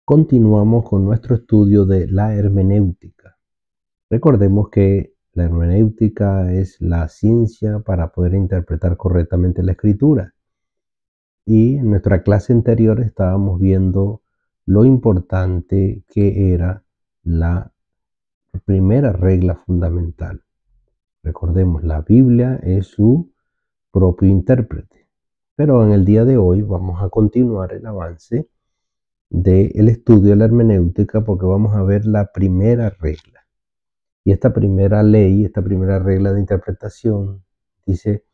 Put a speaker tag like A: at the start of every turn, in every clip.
A: Continuamos con nuestro estudio de la hermenéutica. Recordemos que la hermenéutica es la ciencia para poder interpretar correctamente la escritura. Y en nuestra clase anterior estábamos viendo lo importante que era la primera regla fundamental. Recordemos, la Biblia es su propio intérprete. Pero en el día de hoy vamos a continuar el avance del estudio de la hermenéutica porque vamos a ver la primera regla. Y esta primera ley, esta primera regla de interpretación dice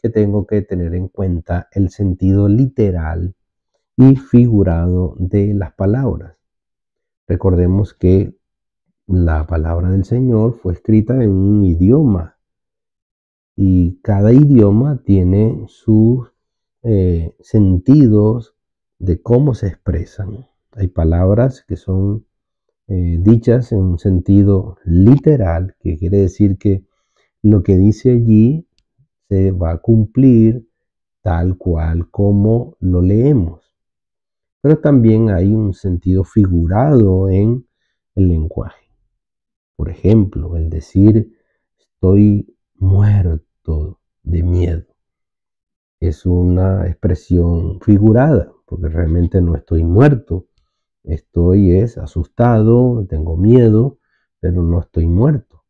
A: que tengo que tener en cuenta el sentido literal y figurado de las palabras. Recordemos que la palabra del Señor fue escrita en un idioma y cada idioma tiene sus sentidos de cómo se expresan. Hay palabras que son dichas en un sentido literal, que quiere decir que lo que dice allí se va a cumplir tal cual como lo leemos. Pero también hay un sentido figurado en el lenguaje. Por ejemplo, el decir estoy muerto de miedo es una expresión figurada, porque realmente no estoy muerto. Estoy asustado, tengo miedo, pero no estoy muerto.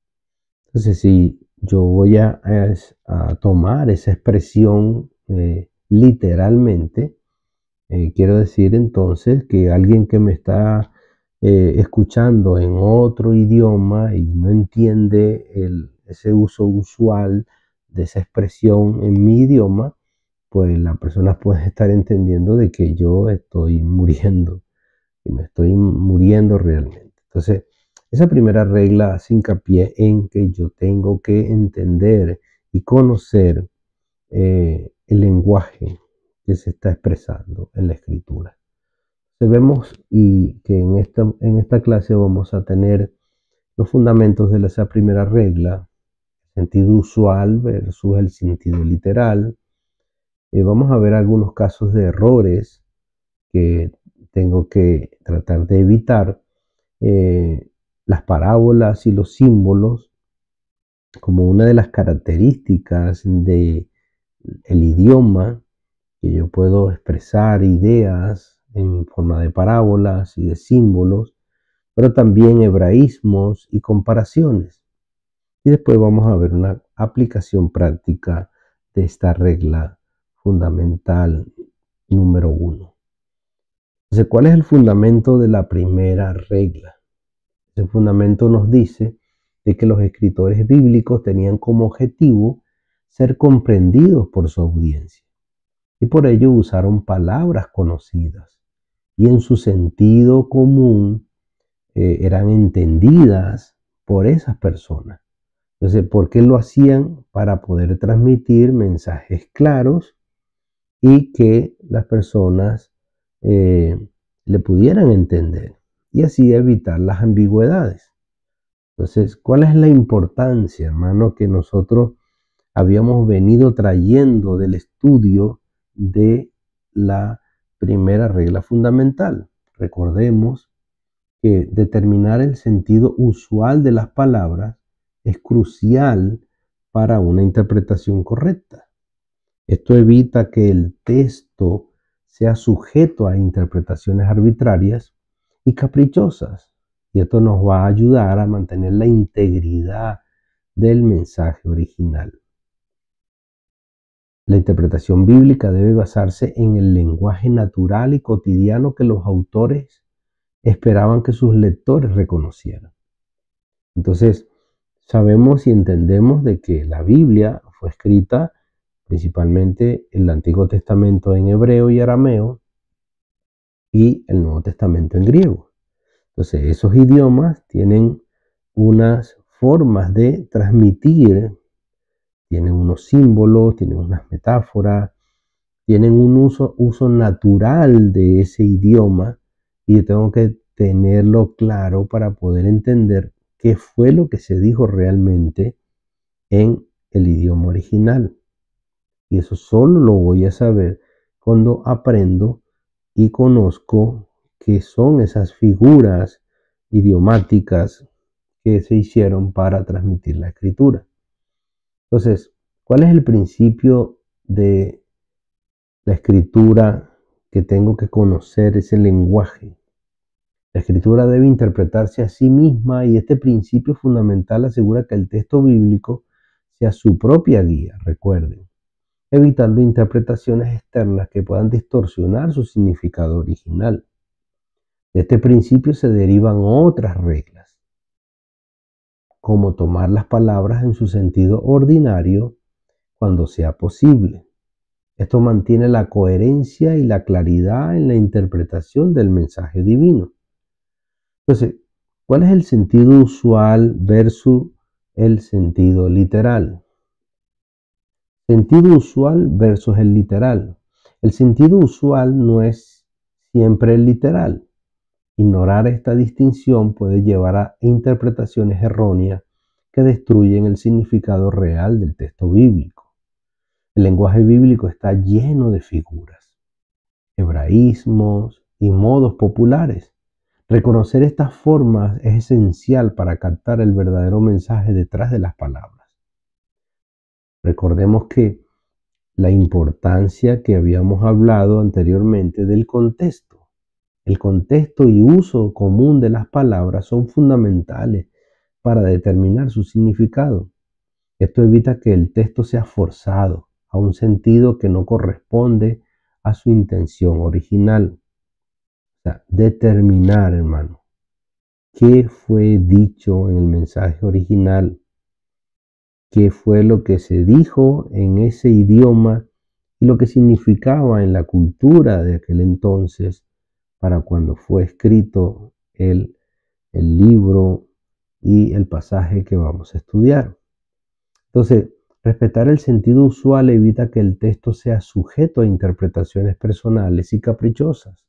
A: Entonces, si yo voy a tomar esa expresión literalmente, quiero decir entonces que alguien que me está escuchando en otro idioma y no entiende ese uso usual de esa expresión en mi idioma, pues la persona puede estar entendiendo de que yo estoy muriendo, que me estoy muriendo realmente. Entonces, esa primera regla hace hincapié en que yo tengo que entender y conocer el lenguaje que se está expresando en la escritura. Vemos y que en esta clase vamos a tener los fundamentos de esa primera regla, el sentido usual versus el sentido literal. Vamos a ver algunos casos de errores que tengo que tratar de evitar. Las parábolas y los símbolos como una de las características del idioma, que yo puedo expresar ideas en forma de parábolas y de símbolos, pero también hebraísmos y comparaciones. Y después vamos a ver una aplicación práctica de esta regla fundamental número 1. Entonces, ¿cuál es el fundamento de la primera regla? El fundamento nos dice de que los escritores bíblicos tenían como objetivo ser comprendidos por su audiencia y por ello usaron palabras conocidas y en su sentido común eran entendidas por esas personas. Entonces, ¿por qué lo hacían? Para poder transmitir mensajes claros y que las personas le pudieran entender y así evitar las ambigüedades. Entonces, ¿cuál es la importancia, hermano, que nosotros habíamos venido trayendo del estudio de la primera regla fundamental? Recordemos que determinar el sentido usual de las palabras es crucial para una interpretación correcta. Esto evita que el texto sea sujeto a interpretaciones arbitrarias y caprichosas. Y esto nos va a ayudar a mantener la integridad del mensaje original. La interpretación bíblica debe basarse en el lenguaje natural y cotidiano que los autores esperaban que sus lectores reconocieran. Entonces, sabemos y entendemos de que la Biblia fue escrita principalmente el Antiguo Testamento en hebreo y arameo y el Nuevo Testamento en griego. Entonces, esos idiomas tienen unas formas de transmitir, tienen unos símbolos, tienen unas metáforas, tienen un uso natural de ese idioma y yo tengo que tenerlo claro para poder entender qué fue lo que se dijo realmente en el idioma original. Y eso solo lo voy a saber cuando aprendo y conozco qué son esas figuras idiomáticas que se hicieron para transmitir la escritura. Entonces, ¿cuál es el principio de la escritura que tengo que conocer? Ese lenguaje. La escritura debe interpretarse a sí misma y este principio fundamental asegura que el texto bíblico sea su propia guía, recuerden, evitando interpretaciones externas que puedan distorsionar su significado original. De este principio se derivan otras reglas, como tomar las palabras en su sentido ordinario cuando sea posible. Esto mantiene la coherencia y la claridad en la interpretación del mensaje divino. Entonces, ¿cuál es el sentido usual versus el sentido literal? Sentido usual versus el literal. El sentido usual no es siempre el literal. Ignorar esta distinción puede llevar a interpretaciones erróneas que destruyen el significado real del texto bíblico. El lenguaje bíblico está lleno de figuras, hebraísmos y modos populares. Reconocer estas formas es esencial para captar el verdadero mensaje detrás de las palabras. Recordemos que la importancia que habíamos hablado anteriormente del contexto. El contexto y uso común de las palabras son fundamentales para determinar su significado. Esto evita que el texto sea forzado a un sentido que no corresponde a su intención original. O sea, determinar, hermano, qué fue dicho en el mensaje original, qué fue lo que se dijo en ese idioma y lo que significaba en la cultura de aquel entonces para cuando fue escrito el libro y el pasaje que vamos a estudiar. Entonces, respetar el sentido usual evita que el texto sea sujeto a interpretaciones personales y caprichosas,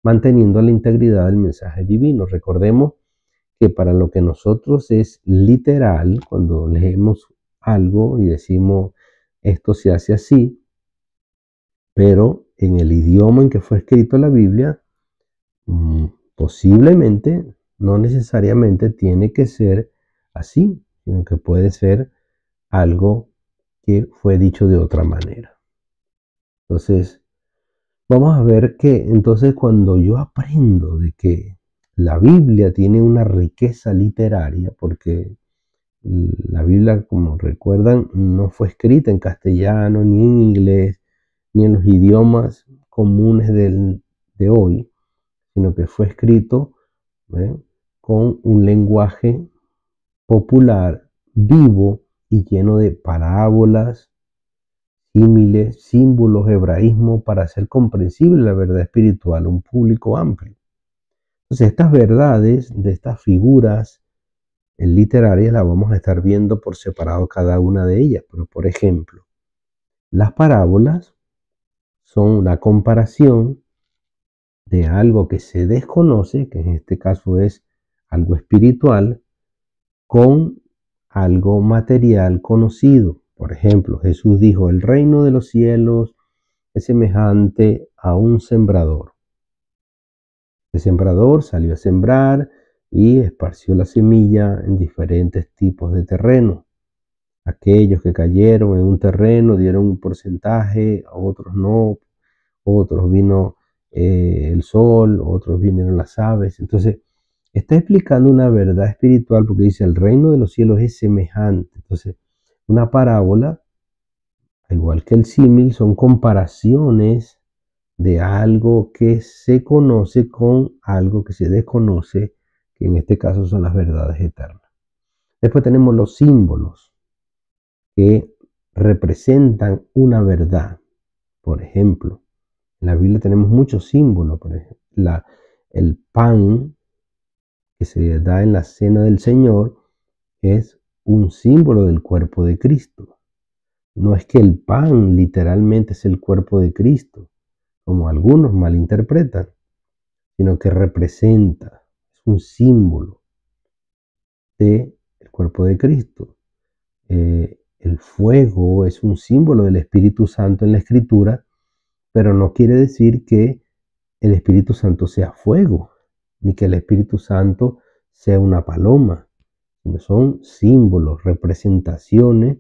A: manteniendo la integridad del mensaje divino. Recordemos que para lo que nosotros es literal, cuando leemos algo y decimos esto se hace así, pero en el idioma en que fue escrito la Biblia, posiblemente, no necesariamente tiene que ser así, sino que puede ser algo que fue dicho de otra manera. Entonces, vamos a ver que entonces cuando yo aprendo de que la Biblia tiene una riqueza literaria, porque la Biblia, como recuerdan, no fue escrita en castellano, ni en inglés, ni en los idiomas comunes de hoy, sino que fue escrito con un lenguaje popular, vivo y lleno de parábolas, símiles, símbolos, hebraísmo, para hacer comprensible la verdad espiritual a un público amplio. Entonces, estas verdades de estas figuras literarias las vamos a estar viendo por separado cada una de ellas. Pero, por ejemplo, las parábolas son una comparación de algo que se desconoce, que en este caso es algo espiritual, con algo material conocido. Por ejemplo, Jesús dijo, el reino de los cielos es semejante a un sembrador. El sembrador salió a sembrar y esparció la semilla en diferentes tipos de terreno. Aquellos que cayeron en un terreno dieron un porcentaje, a otros no, otros vino el sol, otros vinieron las aves. Entonces, está explicando una verdad espiritual porque dice, el reino de los cielos es semejante. Entonces, una parábola, igual que el símil, son comparaciones de algo que se conoce con algo que se desconoce, que en este caso son las verdades eternas. Después tenemos los símbolos que representan una verdad. Por ejemplo, en la Biblia tenemos muchos símbolos. Por ejemplo, el pan que se da en la cena del Señor es un símbolo del cuerpo de Cristo. No es que el pan literalmente es el cuerpo de Cristo, como algunos malinterpretan, sino que representa, es un símbolo del cuerpo de Cristo. El fuego es un símbolo del Espíritu Santo en la Escritura, pero no quiere decir que el Espíritu Santo sea fuego, ni que el Espíritu Santo sea una paloma, sino son símbolos, representaciones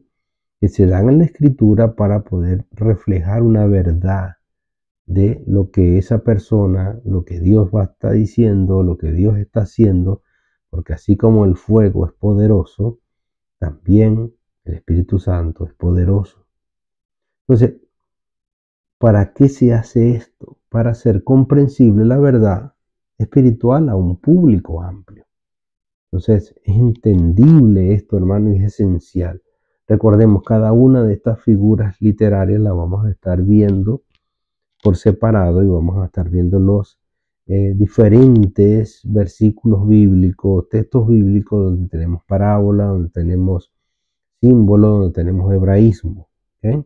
A: que se dan en la Escritura para poder reflejar una verdad de lo que esa persona, lo que Dios va a estar diciendo, lo que Dios está haciendo, porque así como el fuego es poderoso, también el Espíritu Santo es poderoso. Entonces, ¿para qué se hace esto? Para hacer comprensible la verdad espiritual a un público amplio. Entonces, es entendible esto, hermano, y es esencial. Recordemos, cada una de estas figuras literarias la vamos a estar viendo por separado y vamos a estar viendo los diferentes versículos bíblicos, textos bíblicos donde tenemos parábola, donde tenemos símbolos, donde tenemos hebraísmo. ¿Okay?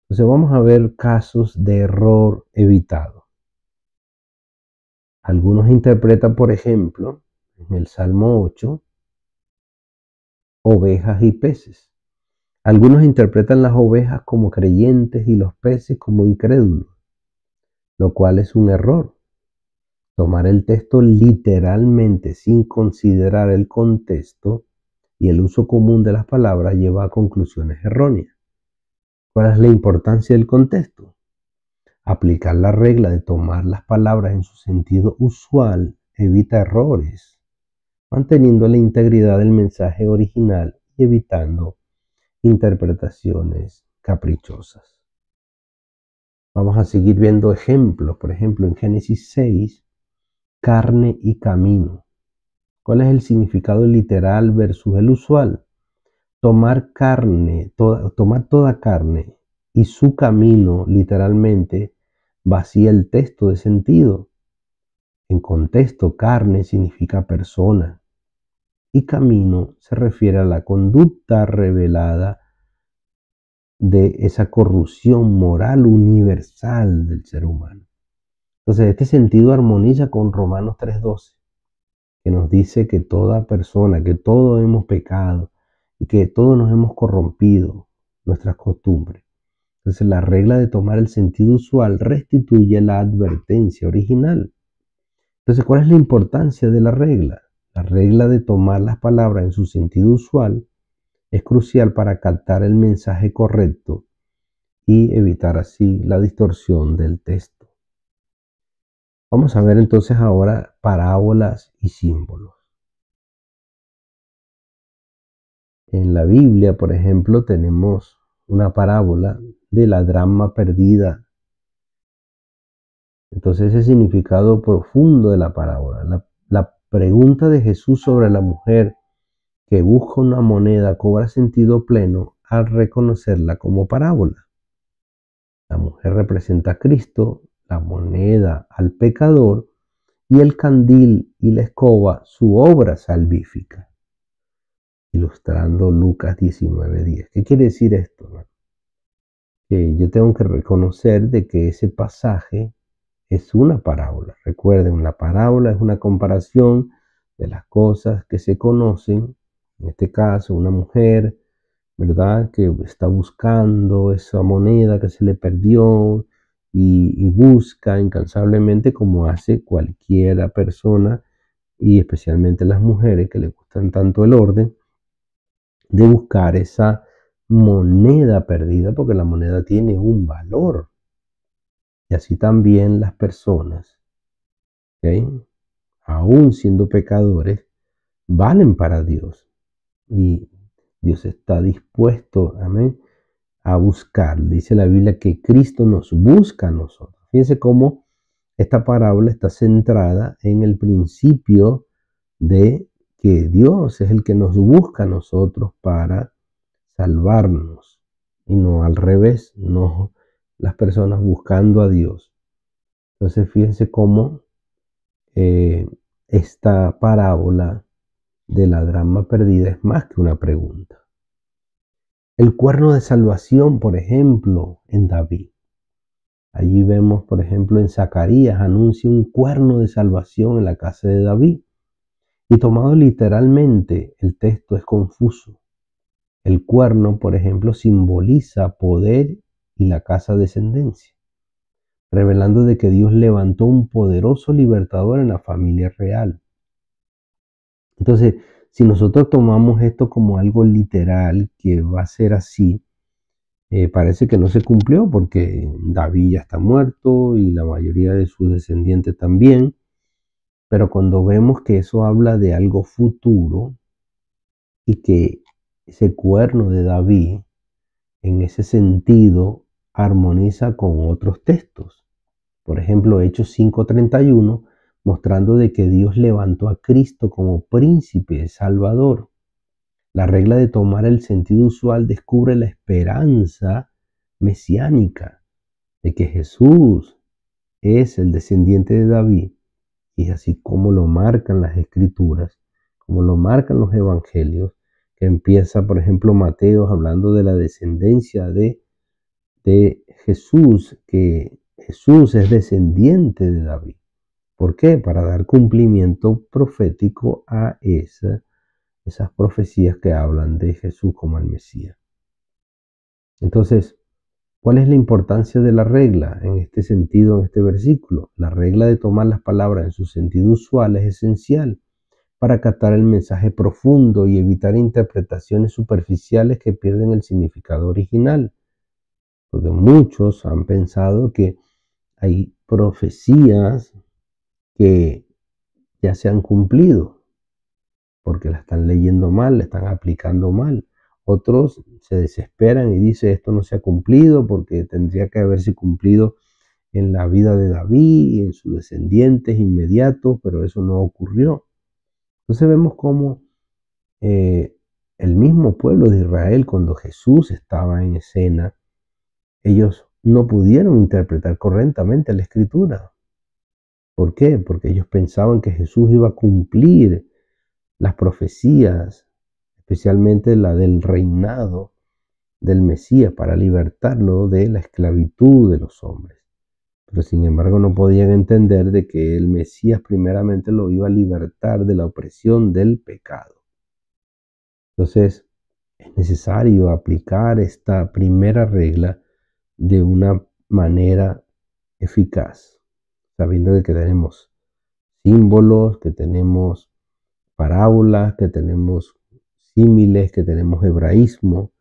A: Entonces vamos a ver casos de error evitado. Algunos interpretan, por ejemplo, en el Salmo 8, ovejas y peces. Algunos interpretan las ovejas como creyentes y los peces como incrédulos, lo cual es un error. Tomar el texto literalmente sin considerar el contexto y el uso común de las palabras lleva a conclusiones erróneas. ¿Cuál es la importancia del contexto? Aplicar la regla de tomar las palabras en su sentido usual evita errores, manteniendo la integridad del mensaje original y evitando interpretaciones caprichosas. Vamos a seguir viendo ejemplos. Por ejemplo, en Génesis 6, carne y camino. ¿Cuál es el significado literal versus el usual? Tomar toda carne y su camino literalmente vacía el texto de sentido. En contexto, carne significa persona y camino se refiere a la conducta revelada de esa corrupción moral universal del ser humano. Entonces, este sentido armoniza con Romanos 3:12, que nos dice que toda persona, que todos hemos pecado y que todos nos hemos corrompido nuestras costumbres. Entonces, la regla de tomar el sentido usual restituye la advertencia original. Entonces, ¿cuál es la importancia de la regla? La regla de tomar las palabras en su sentido usual es crucial para captar el mensaje correcto y evitar así la distorsión del texto. Vamos a ver entonces ahora parábolas y símbolos. En la Biblia, por ejemplo, tenemos una parábola de la dracma perdida. Entonces, ese significado profundo de la parábola, la pregunta de Jesús sobre la mujer que busca una moneda cobra sentido pleno al reconocerla como parábola. La mujer representa a Cristo, la moneda al pecador y el candil y la escoba su obra salvífica, ilustrando Lucas 19:10. ¿Qué quiere decir esto? Que yo tengo que reconocer de que ese pasaje es una parábola. Recuerden, la parábola es una comparación de las cosas que se conocen, en este caso una mujer, ¿verdad?, que está buscando esa moneda que se le perdió y busca incansablemente, como hace cualquiera persona y especialmente las mujeres que le gustan tanto el orden, de buscar esa moneda perdida, porque la moneda tiene un valor. Y así también las personas, ¿okay?, aún siendo pecadores, valen para Dios. Y Dios está dispuesto, amén, a buscar. Dice la Biblia que Cristo nos busca a nosotros. Fíjense cómo esta parábola está centrada en el principio de que Dios es el que nos busca a nosotros para salvarnos y no al revés, no las personas buscando a Dios. Entonces fíjense cómo esta parábola de la dracma perdida es más que una pregunta. El cuerno de salvación, por ejemplo, en David. Allí vemos, por ejemplo, en Zacarías anuncia un cuerno de salvación en la casa de David. Y tomado literalmente, el texto es confuso. El cuerno, por ejemplo, simboliza poder y la casa descendencia. revelando de que Dios levantó un poderoso libertador en la familia real. Entonces, si nosotros tomamos esto como algo literal, que va a ser así, parece que no se cumplió porque David ya está muerto y la mayoría de sus descendientes también, pero cuando vemos que eso habla de algo futuro y que ese cuerno de David en ese sentido armoniza con otros textos. Por ejemplo, Hechos 5:31, mostrando de que Dios levantó a Cristo como príncipe salvador. La regla de tomar el sentido usual descubre la esperanza mesiánica de que Jesús es el descendiente de David, y así como lo marcan las escrituras, como lo marcan los evangelios, que empieza, por ejemplo, Mateo hablando de la descendencia de Jesús, que Jesús es descendiente de David. ¿Por qué? Para dar cumplimiento profético a esas profecías que hablan de Jesús como el Mesías. Entonces, ¿cuál es la importancia de la regla en este sentido, en este versículo? La regla de tomar las palabras en su sentido usual es esencial para captar el mensaje profundo y evitar interpretaciones superficiales que pierden el significado original. Porque muchos han pensado que hay profecías que ya se han cumplido, porque la están leyendo mal, la están aplicando mal. Otros se desesperan y dicen esto no se ha cumplido porque tendría que haberse cumplido en la vida de David y en sus descendientes inmediatos, pero eso no ocurrió. Entonces vemos cómo el mismo pueblo de Israel, cuando Jesús estaba en escena, ellos no pudieron interpretar correctamente la escritura. ¿Por qué? Porque ellos pensaban que Jesús iba a cumplir las profecías, especialmente la del reinado del Mesías para libertarlo de la esclavitud de los hombres. Pero sin embargo no podían entender de que el Mesías primeramente lo iba a libertar de la opresión del pecado. Entonces es necesario aplicar esta primera regla de una manera eficaz, sabiendo de que tenemos símbolos, que tenemos parábolas, que tenemos símiles, que tenemos hebraísmo,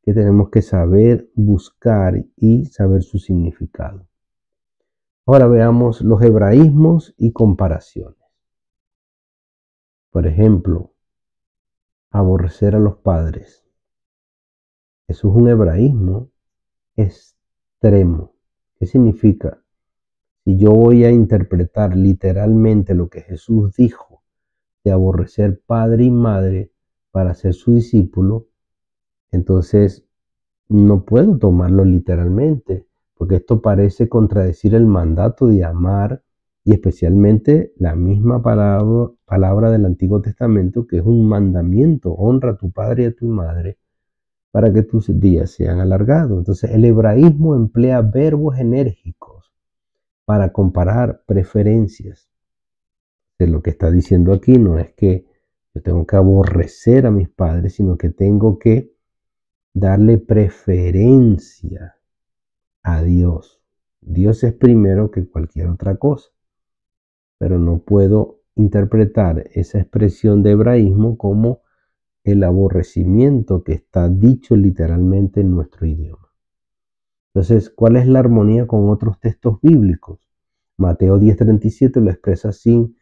A: que tenemos que saber buscar y saber su significado. Ahora veamos los hebraísmos y comparaciones. Por ejemplo, aborrecer a los padres. Eso es un hebraísmo extremo. ¿Qué significa? Si yo voy a interpretar literalmente lo que Jesús dijo de aborrecer padre y madre para ser su discípulo, entonces no puedo tomarlo literalmente, porque esto parece contradecir el mandato de amar y especialmente la misma palabra del Antiguo Testamento, que es un mandamiento: honra a tu padre y a tu madre para que tus días sean alargados. Entonces el hebraísmo emplea verbos enérgicos para comparar preferencias. De lo que está diciendo aquí no es que yo tengo que aborrecer a mis padres, sino que tengo que darle preferencia a Dios. Dios es primero que cualquier otra cosa, pero no puedo interpretar esa expresión de hebraísmo como el aborrecimiento que está dicho literalmente en nuestro idioma. Entonces, ¿cuál es la armonía con otros textos bíblicos? Mateo 10:37 lo expresa sin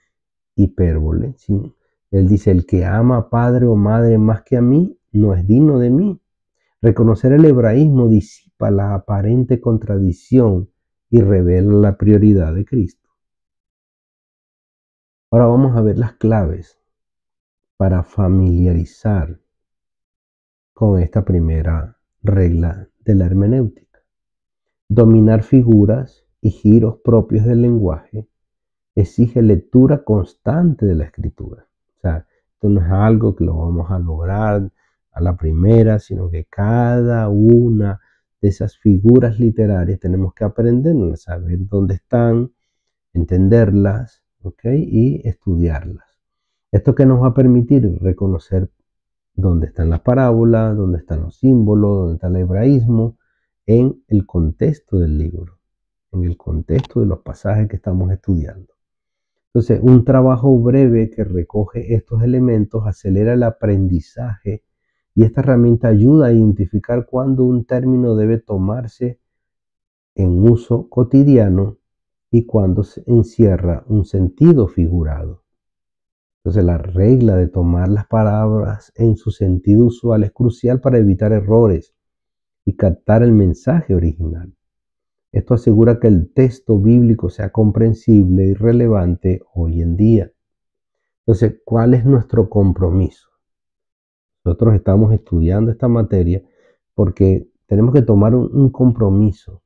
A: hipérbole. Él dice: el que ama a padre o madre más que a mí, no es digno de mí. Reconocer el hebraísmo disipa la aparente contradicción y revela la prioridad de Cristo. Ahora vamos a ver las claves para familiarizar con esta primera regla de la hermenéutica. Dominar figuras y giros propios del lenguaje exige lectura constante de la escritura. O sea, esto no es algo que lo vamos a lograr a la primera, sino que cada una de esas figuras literarias tenemos que aprenderlas, saber dónde están, entenderlas, ¿ok? Y estudiarlas. Esto que nos va a permitir reconocer dónde están las parábolas, dónde están los símbolos, dónde está el hebraísmo en el contexto del libro. en el contexto de los pasajes que estamos estudiando. Entonces, un trabajo breve que recoge estos elementos acelera el aprendizaje y esta herramienta ayuda a identificar cuándo un término debe tomarse en uso cotidiano y cuándo se encierra un sentido figurado. Entonces, la regla de tomar las palabras en su sentido usual es crucial para evitar errores y captar el mensaje original. Esto asegura que el texto bíblico sea comprensible y relevante hoy en día. Entonces, ¿cuál es nuestro compromiso? Nosotros estamos estudiando esta materia porque tenemos que tomar un compromiso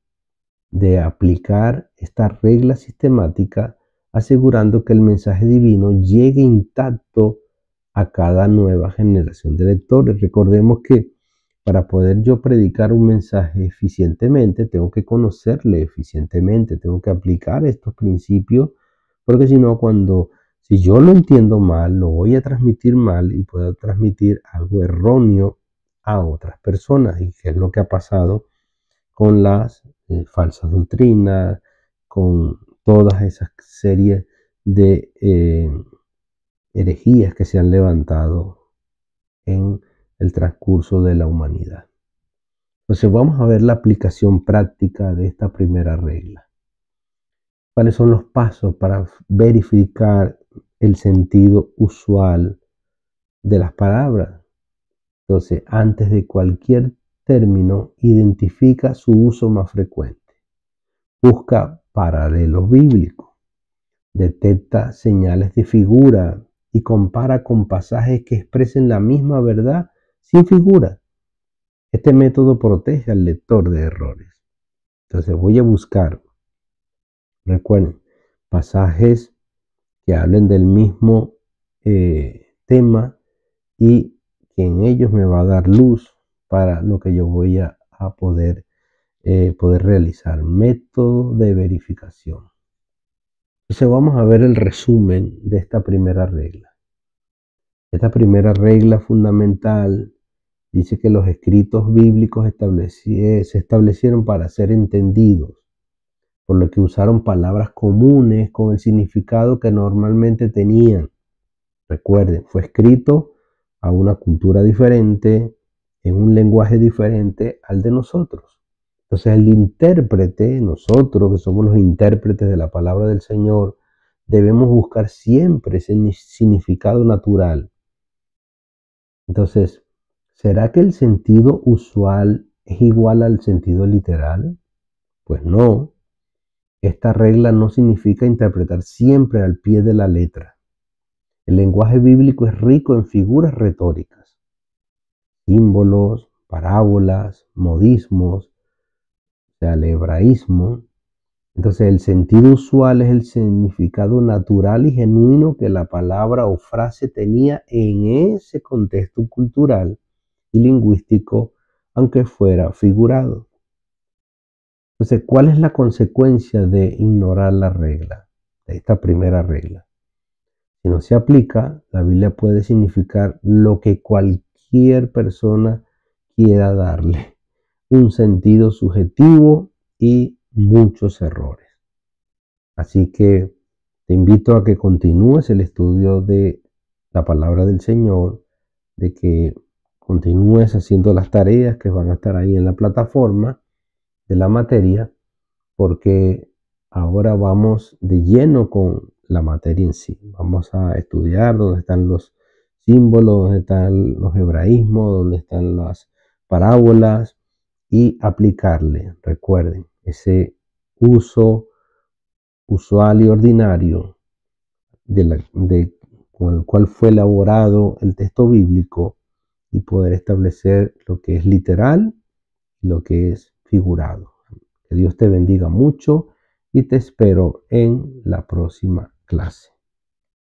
A: de aplicar esta regla sistemática, asegurando que el mensaje divino llegue intacto a cada nueva generación de lectores. Recordemos que para poder yo predicar un mensaje eficientemente, tengo que conocerle eficientemente, tengo que aplicar estos principios, porque si no, si yo lo entiendo mal, lo voy a transmitir mal y puedo transmitir algo erróneo a otras personas, y que es lo que ha pasado con las falsas doctrinas, con todas esas series de herejías que se han levantado en el transcurso de la humanidad. Entonces vamos a ver la aplicación práctica de esta primera regla. ¿Cuáles son los pasos para verificar el sentido usual de las palabras? Entonces, antes de cualquier término, identifica su uso más frecuente. Busca paralelos bíblicos. Detecta señales de figura y compara con pasajes que expresen la misma verdad sin figura. Este método protege al lector de errores. Entonces voy a buscar, recuerden, pasajes que hablen del mismo tema y que en ellos me va a dar luz para lo que yo voy a poder realizar. Método de verificación. Entonces vamos a ver el resumen de esta primera regla. Esta primera regla fundamental dice que los escritos bíblicos se establecieron para ser entendidos, por lo que usaron palabras comunes con el significado que normalmente tenían. Recuerden, fue escrito a una cultura diferente, en un lenguaje diferente al de nosotros. Entonces el intérprete, nosotros que somos los intérpretes de la palabra del Señor, debemos buscar siempre ese significado natural. Entonces, ¿será que el sentido usual es igual al sentido literal? Pues no. Esta regla no significa interpretar siempre al pie de la letra. El lenguaje bíblico es rico en figuras retóricas, símbolos, parábolas, modismos, o sea, el hebraísmo. Entonces, el sentido usual es el significado natural y genuino que la palabra o frase tenía en ese contexto cultural y lingüístico, aunque fuera figurado. Entonces, ¿cuál es la consecuencia de ignorar la regla, de esta primera regla? Si no se aplica, la Biblia puede significar lo que cualquier persona quiera darle, un sentido subjetivo y muchos errores. Así que te invito a que continúes el estudio de la palabra del Señor, de que continúes haciendo las tareas que van a estar ahí en la plataforma de la materia, porque ahora vamos de lleno con la materia en sí. Vamos a estudiar dónde están los símbolos, dónde están los hebraísmos, dónde están las parábolas y aplicarle, recuerden, ese uso usual y ordinario con el cual fue elaborado el texto bíblico y poder establecer lo que es literal y lo que es figurado. Que Dios te bendiga mucho y te espero en la próxima clase.